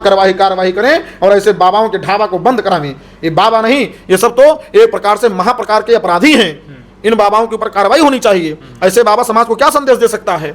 कार्रवाई करें और ऐसे बाबाओं के ढाबा को बंद करावें। ये बाबा नहीं, ये सब तो एक प्रकार से महाप्रकार के अपराधी हैं। इन बाबाओं के ऊपर कार्रवाई होनी चाहिए। ऐसे बाबा समाज को क्या संदेश दे सकता है?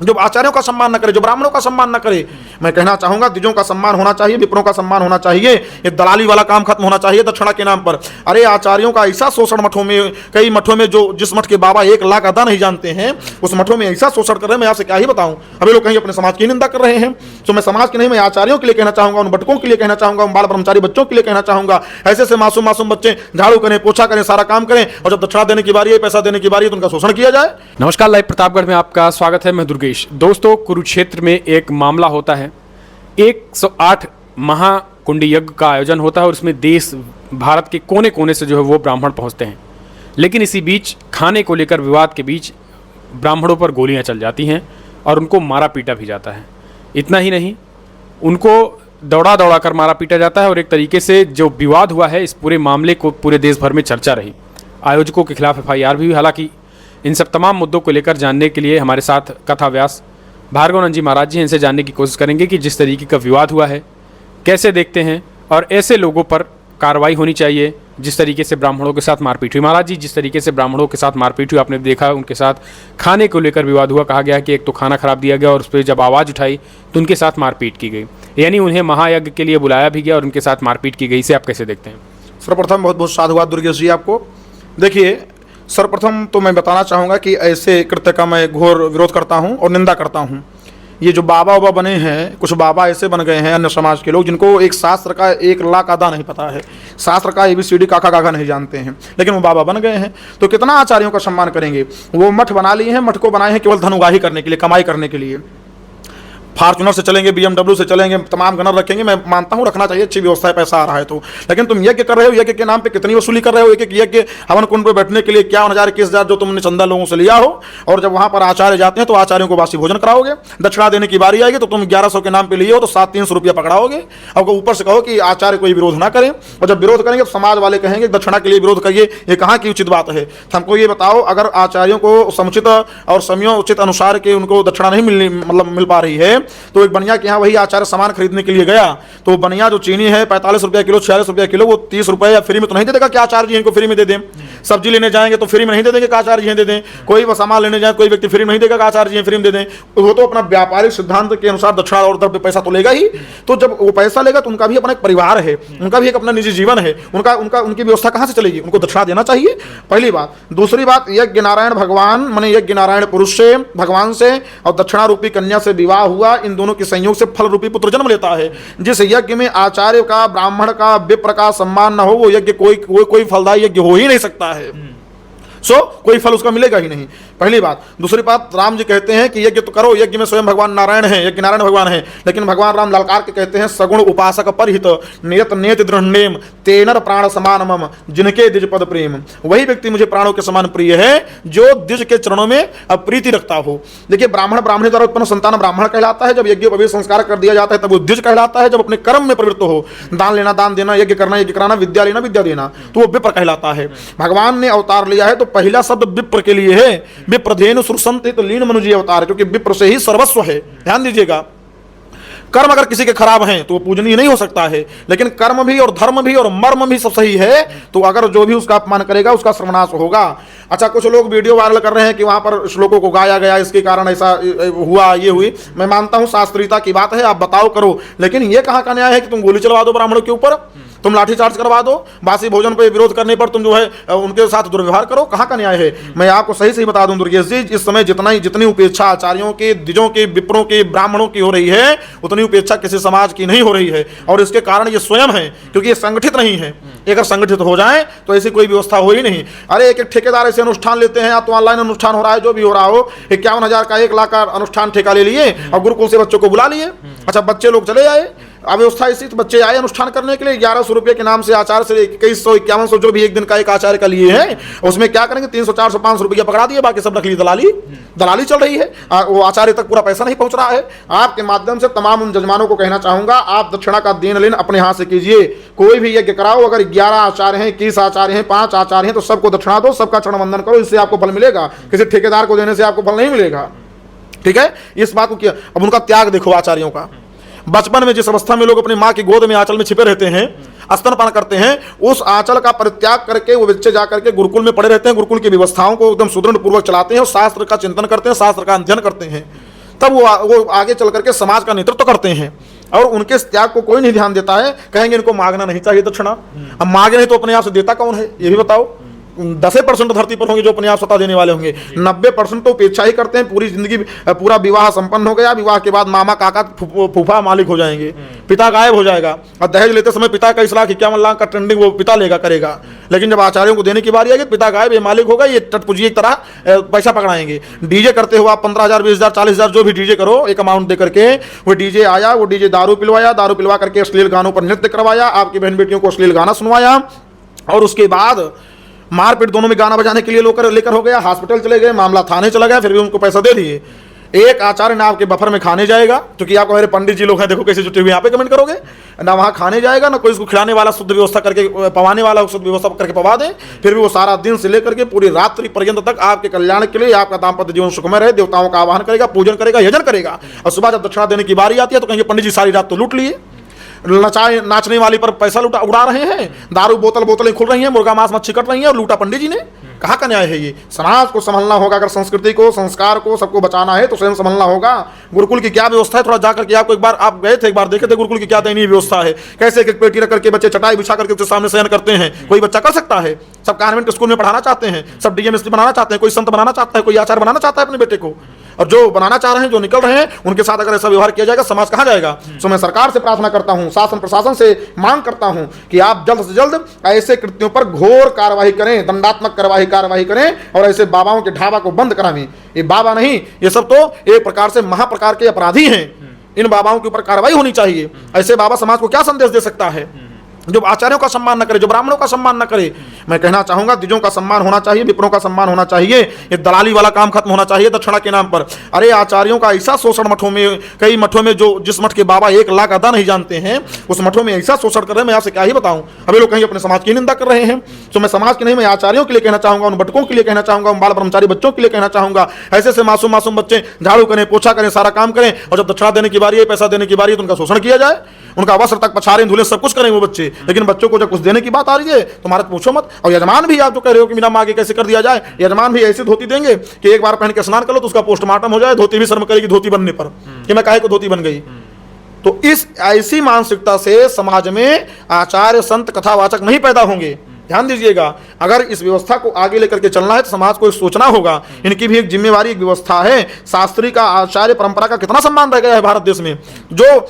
जो आचार्यों का सम्मान न करे, जो ब्राह्मणों का सम्मान न करे। मैं कहना चाहूंगा द्विजों का सम्मान होना चाहिए, विप्रों का सम्मान होना चाहिए। ये दलाली वाला काम खत्म होना चाहिए दक्षिणा के नाम पर। अरे आचार्यों का ऐसा शोषण मठों में, कई मठों में, जो जिस मठ के बाबा 1 लाख अदा नहीं जानते हैं, उस मठों में ऐसा शोषण कर रहे हैं, मैं आपसे क्या ही बताऊं। अभी लोग कहीं अपने समाज की निंदा कर रहे हैं। तो मैं समाज की नहीं, मैं आचार्यों के लिए कहना चाहूंगा, उन बटकों के लिए कहना चाहूंगा, उन बाल ब्रह्मचारी बच्चों के लिए कहना चाहूंगा। ऐसे से मासूम मासूम बच्चे झाड़ू करें, पोछा करें, सारा काम करें, और जब दक्षिणा देने की बारी है, पैसा देने की बारी है, तो उनका शोषण किया जाए। नमस्कार, लाइव प्रतापगढ़ में आपका स्वागत है। मैं दुर्गेश। दोस्तों, कुरुक्षेत्र में एक मामला होता है। 108 महाकुंडी यज्ञ का आयोजन होता है और उसमें देश भारत के कोने कोने से जो है वो ब्राह्मण पहुंचते हैं। लेकिन इसी बीच खाने को लेकर विवाद के बीच ब्राह्मणों पर गोलियां चल जाती हैं और उनको मारा पीटा भी जाता है। इतना ही नहीं, उनको दौड़ा दौड़ा कर मारा पीटा जाता है और एक तरीके से जो विवाद हुआ है, इस पूरे मामले को पूरे देश भर में चर्चा रही। आयोजकों के खिलाफ FIR भी हुई। हालांकि इन सब तमाम मुद्दों को लेकर जानने के लिए हमारे साथ कथा व्यास भार्गवानंद जी महाराज जी, इनसे जानने की कोशिश करेंगे कि जिस तरीके का विवाद हुआ है कैसे देखते हैं और ऐसे लोगों पर कार्रवाई होनी चाहिए जिस तरीके से ब्राह्मणों के साथ मारपीट हुई। महाराज जी, जिस तरीके से ब्राह्मणों के साथ मारपीट हुई, आपने देखा उनके साथ खाने को लेकर विवाद हुआ। कहा गया कि एक तो खाना खराब दिया गया और उस पर जब आवाज़ उठाई तो उनके साथ मारपीट की गई, यानी उन्हें महायज्ञ के लिए बुलाया भी गया और उनके साथ मारपीट की गई। इसे आप कैसे देखते हैं? सर्वप्रथम बहुत बहुत साधुवाद दुर्गेश जी आपको। देखिए, सर्वप्रथम तो मैं बताना चाहूँगा कि ऐसे कृत्य का मैं घोर विरोध करता हूँ और निंदा करता हूँ। ये जो बाबा वाबा बने हैं, कुछ बाबा ऐसे बन गए हैं अन्य समाज के लोग, जिनको एक शास्त्र का 1 लाख अदा नहीं पता है, शास्त्र का ABCD काका काका नहीं जानते हैं, लेकिन वो बाबा बन गए हैं। तो कितना आचार्यों का सम्मान करेंगे? वो मठ बना लिए हैं, मठ को बनाए हैं केवल धन उगाही करने के लिए, कमाई करने के लिए। फॉर्च्यूनर से चलेंगे, BMW से चलेंगे, तमाम गनर रखेंगे। मैं मानता हूँ रखना चाहिए, अच्छी व्यवस्था है, पैसा आ रहा है तो। लेकिन तुम यज्ञ कर रहे हो, यज्ञ के नाम पे कितनी वसूली कर रहे हो? एक यज्ञ हवन कुंड पे बैठने के लिए 51,000 21,000 जो तुमने चंदा लोगों से लिया हो, और जब वहां पर आचार्य जाते हैं तो आचार्यों को बासी भोजन कराओगे। दक्षिणा देने की बारी आएगी तो तुम 1100 के नाम पे लिए हो तो 700-300 रुपया पकड़ाओगे। और ऊपर से कहो कि आचार्य कोई विरोध ना करें, और जब विरोध करेंगे तो समाज वाले कहेंगे दक्षिणा के लिए विरोध करिए। ये कहाँ की उचित बात है? हमको ये बताओ, अगर आचार्यों को समुचित और समयोचित अनुसार के उनको दक्षिणा नहीं मिल पा रही है, तो एक बनिया यहाँ वही आचार्य सामान खरीदने के लिए गया तो बनिया जो चीनी है 45 रुपया किलो, 46 रुपया किलो, वो 30 रुपये या फ्री में तो नहीं दे देगा कि आचार्य जी इनको फ्री में दे दें। सब्जी लेने जाएंगे तो फ्री में नहीं दे देंगे कि आचार्य जी दे दें। कोई वो सामान लेने जाए कोई व्यक्ति फ्री में नहीं देगा कि आचार्य जी फ्री में दे दें। वो तो अपना व्यापारिक सिद्धांत के अनुसार दक्षिणा और द्रव्य पैसा तो लेगा ही। तो जब वो पैसा लेगा तो उनका भी अपना एक परिवार है, उनका भी एक अपना निजी जीवन है, उनकी व्यवस्था कहाँ से चलेगी? उनको दक्षिणा देना चाहिए, पहली बात। दूसरी बात, यज्ञ नारायण भगवान माने यज्ञ नारायण पुरुष से, भगवान से और दक्षिणा रूपी कन्या से विवाह हुआ, इन दोनों के संयोग से फल रूपी पुत्र जन्म लेता है। जिस यज्ञ में आचार्य का, ब्राह्मण का, विप्र का सम्मान न हो, वो यज्ञ कोई फलदायी यज्ञ हो ही नहीं सकता है। कोई फल उसका मिलेगा ही नहीं, पहली बात। दूसरी बात, राम जी कहते हैं कि यज्ञ तो करो, यज्ञ में स्वयं भगवान नारायण है, यज्ञ नारायण भगवान है, लेकिन भगवान राम ललकार के कहते हैं सगुण उपासक परहित नियत नेत दृढ़नेम तेनर प्राण समान मम जिनके द्विज पद प्रेम। वही व्यक्ति मुझे प्राणों के समान प्रिय है जो द्विज के चरणों में प्रीति रखता हो। देखिए, ब्राह्मण ब्राह्मणी द्वारा उत्पन्न संतान ब्राह्मण कहलाता है। जब यज्ञ पवित्र संस्कार कर दिया जाता है तब वो द्विज कहलाता है। जब अपने कर्म में प्रवृत्त हो, दान लेना दान देना, यज्ञ करना यज्ञ कराना, विद्या लेना विद्या देना, तो वो विप्र कहलाता है। भगवान ने अवतार लिया है तो पहला शब्द विप्र के लिए है, विप्रधेनु सुरसंत लीन मनुजी अवतार, क्योंकि विप्र से ही सर्वस्व है। ध्यान दीजिएगा, कर्म अगर किसी के खराब हैं तो वो पूजनीय नहीं हो सकता है, लेकिन कर्म भी और धर्म भी और मर्म भी सब सही है तो अगर जो भी उसका अपमान करेगा उसका सर्वनाश होगा। अच्छा, कुछ लोग वीडियो वायरल कर रहे हैं कि वहां पर श्लोकों को गाया गया, इसके कारण ऐसा हुआ, ये हुई। मैं मानता हूं शास्त्रीयता की बात है, आप बताओ करो, लेकिन ये कहाँ का न्याय है कि तुम गोली चलवा दो ब्राह्मणों के ऊपर, तुम लाठीचार्ज करवा दो, बासी भोजन पे विरोध करने पर तुम जो है उनके साथ दुर्व्यवहार करो? कहाँ का न्याय है? मैं आपको सही सही बता दूं दुर्गेश जी, इस समय जितनी उपेक्षा आचार्यों के, द्विजों के, विप्रों के, ब्राह्मणों की हो रही है, उतनी उपेक्षा किसी समाज की नहीं हो रही है। और इसके कारण ये स्वयं है, क्योंकि ये संगठित नहीं है। अगर संगठित हो जाए तो ऐसी कोई व्यवस्था हो ही नहीं। अरे एक ठेकेदार ऐसे अनुष्ठान लेते हैं, या तो ऑनलाइन अनुष्ठान हो रहा है, जो भी हो रहा हो, 51,000 का 1 लाख का अनुष्ठान ठेका ले लिए और गुरुकुल से बच्चों को बुला लिए। अच्छा, बच्चे लोग चले आए, अव्यवस्था इसी तो बच्चे आए अनुष्ठान करने के लिए, 1100 रुपये के नाम से आचार्य से 2100 5100 जो भी एक दिन का एक आचार्य का लिए हैं, उसमें क्या करेंगे 300 400 500 रुपया पकड़ा दिए, बाकी सब रख ली। दलाली चल रही है, वो आचार्य तक पूरा पैसा नहीं पहुंच रहा है। आपके माध्यम से तमाम उन जजमानों को कहना चाहूंगा, आप दक्षिणा का देन लेन अपने हाथ से कीजिए। कोई भी यज्ञ कराओ, अगर 11 आचार्य हैं, 21 आचार्य हैं, 5 आचार्य हैं, तो सबको दक्षिणा दो, सबका चरण वंदन करो, इससे आपको फल मिलेगा। किसी ठेकेदार को देने से आपको फल नहीं मिलेगा, ठीक है? इस बात को किया। अब उनका त्याग देखो आचार्यों का, बचपन में जिस अवस्था में लोग अपनी माँ की गोद में आंचल में छिपे रहते हैं, स्तनपान करते हैं, उस आंचल का परित्याग करके वो बच्चे जाकर के गुरुकुल में पड़े रहते हैं, गुरुकुल की व्यवस्थाओं को एकदम सुदृढ़ पूर्वक चलाते हैं और शास्त्र का चिंतन करते हैं, शास्त्र का अध्ययन करते हैं, तब वो आगे चल करके समाज का नेतृत्व करते हैं। और उनके इस त्याग को कोई नहीं ध्यान देता है, कहेंगे इनको मांगना नहीं चाहिए दक्षिणा। अब मांगे नहीं तो अपने आप से देता कौन है, ये भी बताओ। 10% धरती पर होंगे जो अपने आप सत्ता देने वाले होंगे, 90% तो उपेक्षा ही करते हैं। पूरी जिंदगी पूरा विवाह संपन्न हो गया, विवाह के बाद मामा काका फूफा मालिक हो जाएंगे, पिता गायब हो जाएगा। और दहेज लेते समय पिता का 21,51 लाख का ट्रेंडिंग वो पिता लेगा करेगा, लेकिन जब आचार्यों को देने की बारी आएगी पिता गायब, ये मालिक होगा, ये टटपुजी की तरह पैसा पकड़ाएंगे। डीजे करते हो आप 15,000 20,000 40,000 जो भी डीजे करो, एक अमाउंट दे करके वो डीजे आया, वो डीजे दारू पिलवाया, दारू पिलवा करके अश्लील गानों पर नृत्य करवाया, आपकी बहन बेटियों को अश्लील गाना सुनवाया, और उसके बाद मारपीट दोनों में गाना बजाने के लिए लेकर हो गया, हॉस्पिटल चले गए, मामला थाने चला गया, फिर भी उनको पैसा दे दिए। एक आचार्य ना आपके बफर में खाने जाएगा, क्योंकि आपको मेरे पंडित जी लोग हैं, देखो कैसे जुटे हुए, यहाँ पे कमेंट करोगे ना, वहाँ खाने जाएगा ना, कोई इसको खिलाने वाला शुद्ध व्यवस्था करके पवाने वाला शुद्ध व्यवस्था करके पवा दे, फिर भी वो सारा दिन से लेकर के पूरी रात्रि पर्यंत तक आपके कल्याण के लिए, आपका दाम्पत्य जीवन सुखमय रहे, देवताओं का आवाहन करेगा, पूजन करेगा, यजन करेगा। और सुबह जब दक्षिणा देने की बारी आती है तो कहेंगे पंडित जी सारी रात तो लूट लिए, नाचने वाली पर पैसा उड़ा रहे हैं, दारू बोतलें खुल रही हैं, मुर्गा मांस मच्छी कट रही है, और लूटा पंडित जी ने। कहाँ का न्याय है ये? समाज को संभलना होगा, अगर संस्कृति को, संस्कार को, सबको बचाना है तो स्वयं संभलना होगा। गुरुकुल की क्या व्यवस्था है, थोड़ा जाकर के आपको एक बार, आप गए थे एक बार, देखे थे गुरुकुल की क्या दयनीय व्यवस्था है, कैसे एक पेटी रख करके बच्चे चटाई बिछा करके उसके सामने शयन करते हैं। कोई बच्चा कर सकता है? सब कॉन्वेंट स्कूल में पढ़ाना चाहते हैं, सब डीएमएसपी बनाना चाहते हैं, कोई संत बनाना चाहता है, कोई आचार्य बनाना चाहता है अपने बेटे को, और जो बनाना चाह रहे हैं, जो निकल रहे हैं, उनके साथ अगर ऐसा व्यवहार किया जाएगा, समाज कहाँ जाएगा? तो मैं सरकार से प्रार्थना करता हूं, शासन प्रशासन से मांग करता हूं कि आप जल्द से जल्द ऐसे कृत्यों पर घोर कार्रवाई करें, दंडात्मक कार्रवाई करें, और ऐसे बाबाओं के ढाबा को बंद करावें। ये बाबा नहीं, ये सब तो एक प्रकार से महाप्रकार के अपराधी हैं। इन बाबाओं के ऊपर कार्रवाई होनी चाहिए। ऐसे बाबा समाज को क्या संदेश दे सकता है? जो आचार्यों का सम्मान न करे, जो ब्राह्मणों का सम्मान न करे। मैं कहना चाहूंगा द्विजों का सम्मान होना चाहिए, विप्रों का सम्मान होना चाहिए, ये दलाली वाला काम खत्म होना चाहिए दक्षिणा के नाम पर। अरे आचार्यों का ऐसा शोषण मठों में, कई मठों में, जो जिस मठ के बाबा 1 लाख अदा नहीं जानते हैं, उस मठों में ऐसा शोषण कर रहे हैं, मैं आपसे क्या ही बताऊं। अभी लोग कहीं अपने समाज की निंदा कर रहे हैं, तो मैं समाज की नहीं, मैं आचार्यों के लिए कहना चाहूंगा, उन बटकों के लिए कहना चाहूंगा, उन बाल ब्रह्मचारी बच्चों के लिए कहना चाहूंगा। ऐसे मासूम बच्चे झाड़ू करें, पोछा करें, सारा काम करें, और जब दक्षिणा देने की बारी है, पैसा देने की बारी है, तो उनका शोषण किया जाए, उनका वस्त्र तक पछाड़ें, धुले, सब कुछ करें वो बच्चे। लेकिन बच्चों को जब कुछ देने की बात आ रही है तो महाराज पूछो मत। और यजमान भी आप जो कह रहे हो कि बिना मांगे कैसे कर दिया जाए, यजमान भी ऐसी धोती देंगे कि एक बार पहन के स्नान कर लो तो उसका पोस्टमार्टम हो जाए, धोती भी शर्म करेगी धोती बनने पर कि मैं काहे को धोती बन गई। तो इस ऐसी मानसिकता से समाज में आचार्य संत कथावाचक नहीं पैदा होंगे। ध्यान दीजिएगा, अगर इस व्यवस्था को आगे लेकर के चलना है तो समाज को सोचना होगा, इनकी भी एक जिम्मेवारी, एक व्यवस्था है। शास्त्री का, आचार्य परंपरा का कितना सम्मान रह गया है भारत देश में। जो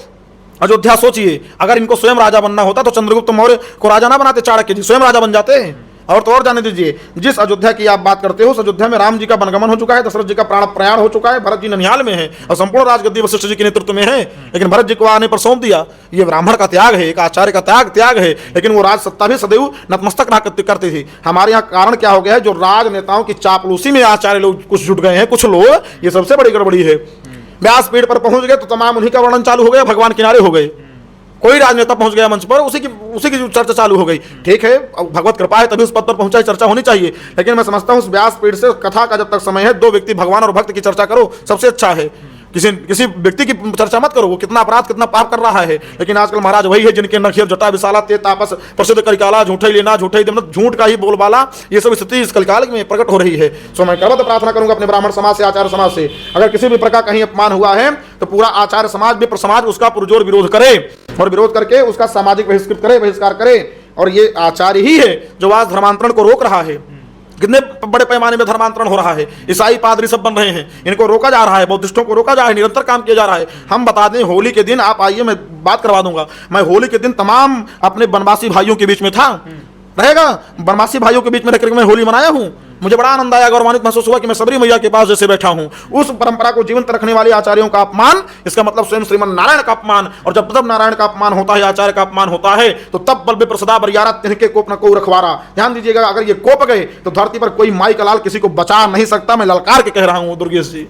अयोध्या, सोचिए, अगर इनको स्वयं राजा बनना होता तो चंद्रगुप्त मौर्य को राजा ना बनाते, चाणक्य जी स्वयं राजा बन जाते हैं। और तो और जाने दीजिए, जिस अयोध्या की आप बात करते हो, उस अयोध्या में राम जी का वनगमन हो चुका है, दशरथ जी का प्राण प्रयाण हो चुका है, भरत जी ननिहाल में है, और संपूर्ण राजगद्दी वशिष्ठ जी के नेतृत्व में है। लेकिन भरत जी को आने पर सौंप दिया। ये ब्राह्मण का त्याग है, एक आचार्य का त्याग है। लेकिन वो राज सत्ता भी सदैव नतमस्तक करते थे। हमारे यहाँ कारण क्या हो गया है, जो राजनेताओं की चापलूसी में आचार्य लोग कुछ जुट गए हैं, कुछ लोग, ये सबसे बड़ी गड़बड़ी है। व्यासपीठ पर पहुंच गए तो तमाम उन्हीं का वर्णन चालू हो गया, भगवान किनारे हो गए। कोई राजनेता पहुंच गया मंच पर, उसी की चर्चा चालू हो गई। ठीक है, भगवत कृपा है तभी उस पद पर पहुंचा, चर्चा होनी चाहिए। लेकिन मैं समझता हूं उस व्यासपीठ से कथा का जब तक समय है, 2 व्यक्ति भगवान और भक्त की चर्चा करो, सबसे अच्छा है। किसी व्यक्ति की चर्चा मत करो, वो कितना अपराध कितना पाप कर रहा है। लेकिन आजकल महाराज वही है जिनके नखियर जटा विशाला ते तापस प्रसिद्ध कलिकाला, झूठे ही लेना, झूठे ही देना, झूठ का ही बोलबाला, ये सब स्थिति इस कलिकाल में प्रकट हो रही है। सो मैं करवत प्रार्थना करूंगा अपने ब्राह्मण समाज से, आचार्य समाज से, अगर किसी भी प्रकार कहीं अपमान हुआ है तो पूरा आचार्य समाज, विप्र समाज उसका पुरजोर विरोध करे, और विरोध करके उसका सामाजिक बहिष्कार करे। और ये आचार्य ही है जो आज धर्मांतरण को रोक रहा है। कितने बड़े पैमाने में धर्मांतरण हो रहा है, ईसाई पादरी सब बन रहे हैं, इनको रोका जा रहा है, बौद्धिस्टों को रोका जा रहा है, निरंतर काम किया जा रहा है। हम बता दें, होली के दिन आप आइए, मैं बात करवा दूंगा, मैं होली के दिन तमाम अपने बनवासी भाइयों के बीच में था, रहेगा, बनवासी भाइयों के बीच में रहकर मैं होली मनाया हूँ। मुझे बड़ा आनंद आया, गौरवान्वित महसूस हुआ कि मैं सबरी मैया के पास जैसे बैठा हूं। उस परंपरा को जीवंत रखने वाले आचार्यों का अपमान, इसका मतलब स्वयं श्रीमन नारायण का अपमान। और जब तब नारायण का अपमान होता है, आचार्य का अपमान होता है, तो तब बल प्रसदा बरियारा तिनके कोप न को रखवारा। ध्यान दीजिएगा, अगर ये कोप गए तो धरती पर कोई माई का लाल किसी को बचा नहीं सकता। मैं ललकार के कह रहा हूं दुर्गेश जी।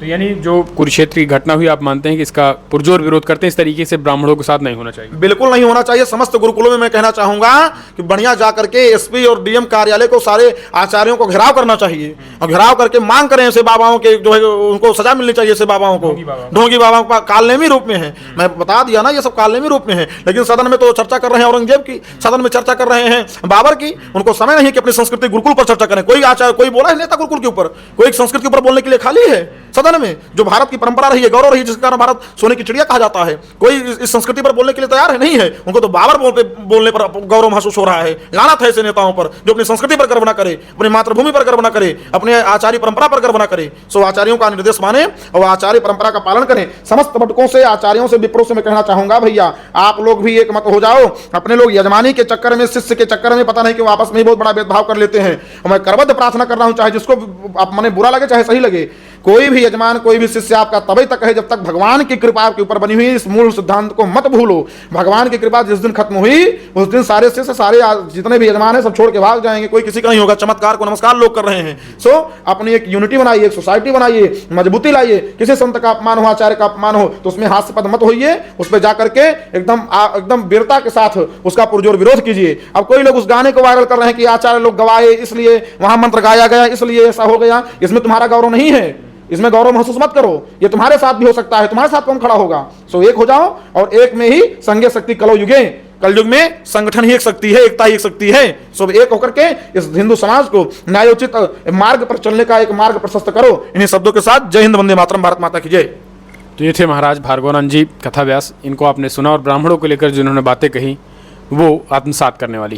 तो यानी जो कुरुक्षेत्र की घटना हुई, आप मानते हैं कि इसका पुरजोर विरोध करते हैं, इस तरीके से ब्राह्मणों के साथ नहीं होना चाहिए? बिल्कुल नहीं होना चाहिए। समस्त गुरुकुलों में मैं कहना चाहूंगा कि बढ़िया जा करके एसपी और डीएम कार्यालय को सारे आचार्यों को घेराव करना चाहिए और घेराव करके मांग करें ऐसे बाबाओं के, जो है उनको सजा मिलनी चाहिए ऐसे बाबाओं को। ढोंगी बाबाओं का कालनेमी रूप में है, मैं बता दिया ना, ये सब कालनेमी रूप में है। लेकिन सदन में तो चर्चा कर रहे हैं औरंगजेब की, सदन में चर्चा कर रहे हैं बाबर की। उनको समय नहीं कि अपनी संस्कृति गुरुकुल पर चर्चा करें। कोई आचार्य, कोई बोला है नेता गुरुकुल के ऊपर? कोई संस्कृति के ऊपर बोलने के लिए खाली है सदन में? जो भारत की परंपरा रही है, गौरव रही है, जिसके कारण भारत सोने की चिड़िया कहा जाता है, कोई इस संस्कृति पर बोलने के लिए तैयार है? नहीं है। उनको तो बाबर बोलने पर गौरव महसूस हो रहा है। लानत है ऐसे नेताओं पर जो अपनी संस्कृति पर गर्व न करे, अपनी मातृभूमि पर गर्व न करे, अपने आचार्य परंपरा पर गर्व न करे। सो आचार्यों का निर्देश माने और आचार्य परंपरा का पालन करें। समस्त भटकों से, आचार्यों से, विप्रों से मैं कहना चाहूंगा, भैया आप लोग भी एक मत हो जाओ। अपने लोग यजमानी के चक्कर में, शिष्य के चक्कर में, पता नहीं कि आपस में ही बहुत बड़ा भेदभाव कर लेते हैं। और मैं करबद्ध प्रार्थना कर रहा हूं, चाहे जिसको आप मने बुरा लगे चाहे सही लगे, कोई भी यजमान, कोई भी शिष्य आपका तभी तक है जब तक भगवान की कृपा आपके ऊपर बनी हुई। इस मूल सिद्धांत को मत भूलो। भगवान की कृपा जिस दिन खत्म हुई उस दिन सारे शिष्य, सारे जितने भी यजमान हैं, सब छोड़ के भाग जाएंगे। कोई किसी का नहीं होगा। चमत्कार को नमस्कार लोग कर रहे हैं। सो अपनी एक यूनिटी बनाइए, एक सोसाइटी बनाइए, मजबूती लाइए। किसी संत का अपमान हो, आचार्य का अपमान हो तो उसमें हास्यास्पद मत होइए। उस पर जाकर के एकदम वीरता के साथ उसका पुरजोर विरोध कीजिए। अब कोई लोग उस गाने को वायरल कर रहे हैं कि आचार्य लोग गवाए इसलिए, वहां मंत्र गाया गया इसलिए ऐसा हो गया। इसमें तुम्हारा गौरव नहीं है, इसमें गौरव महसूस मत करो। ये तुम्हारे साथ भी हो सकता है, तुम्हारे साथ कौन खड़ा होगा? सो एक हो जाओ और एक में ही संगे शक्ति कलो युगे। कलयुग में संगठन ही एक शक्ति है, एकता ही एक शक्ति है। सब एक होकर के इस हिंदू समाज को न्यायोचित मार्ग पर चलने का एक मार्ग प्रशस्त करो। इन्हीं शब्दों के साथ जय हिंद, वंदे मातरम, भारत माता की जय। तो ये थे महाराज भार्गवानंद जी कथा व्यास। इनको आपने सुना और ब्राह्मणों को लेकर जिन्होंने बातें कही वो आत्मसात करने वाली है।